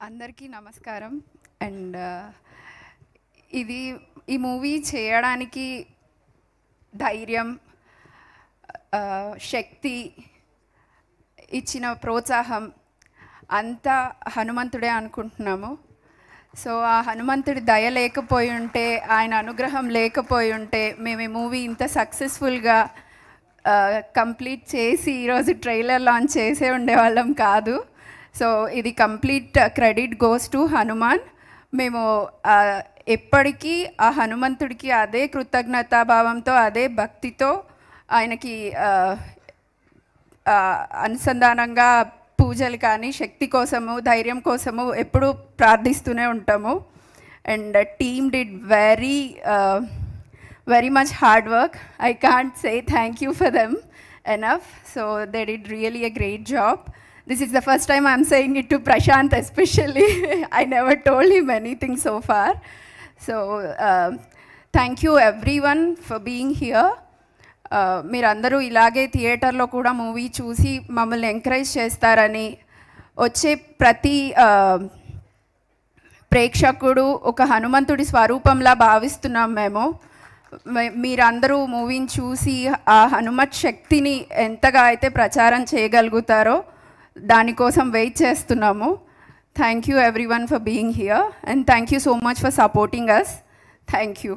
అందరికీ నమస్కారం. అండ్ ఈ మూవీ చేయడానికి ధైర్యం, శక్తి ఇచ్చిన ప్రోత్సాహం అంతా హనుమంతుడే అనుకుంటున్నాము. సో ఆ హనుమంతుడి దయ లేకపోయి ఉంటే, ఆయన అనుగ్రహం లేకపోయి ఉంటే మేము ఈ మూవీ ఇంత సక్సెస్ఫుల్గా కంప్లీట్ చేసి ఈరోజు ట్రైలర్ లాంచ్ చేసే ఉండేవాళ్ళం కాదు. సో ఇది complete credit goes to Hanuman. మేము ఎప్పటికీ ఆ హనుమంతుడికి అదే కృతజ్ఞతాభావంతో, అదే భక్తితో ఆయనకి అనుసంధానంగా పూజలు కానీ, శక్తి కోసము, ధైర్యం కోసము ఎప్పుడూ ప్రార్థిస్తూనే ఉంటాము. And team did very much hard work. I can't say thank you for them enough. So they did really a great job. This is the first time I'm saying it to Prashant especially. I never told him anything so far. So thank you everyone for being here. మీరందరూ ఇలాగే థియేటర్లో కూడా movie చూసి మమ్మల్ని encourage చేస్తారని, వచ్చే ప్రతి ప్రేక్షకుడు ఒక హనుమంతుడి స్వరూపంలా భావిస్తున్నాం మేము. మీరందరూ మూవీని చూసి ఆ హనుమత్ శక్తిని ఎంతగా అయితే ప్రచారం చేయగలుగుతారో దానికోసం వెయిట్ చేస్తున్నాము. Thank you everyone for being here and thank you so much for supporting us. Thank you.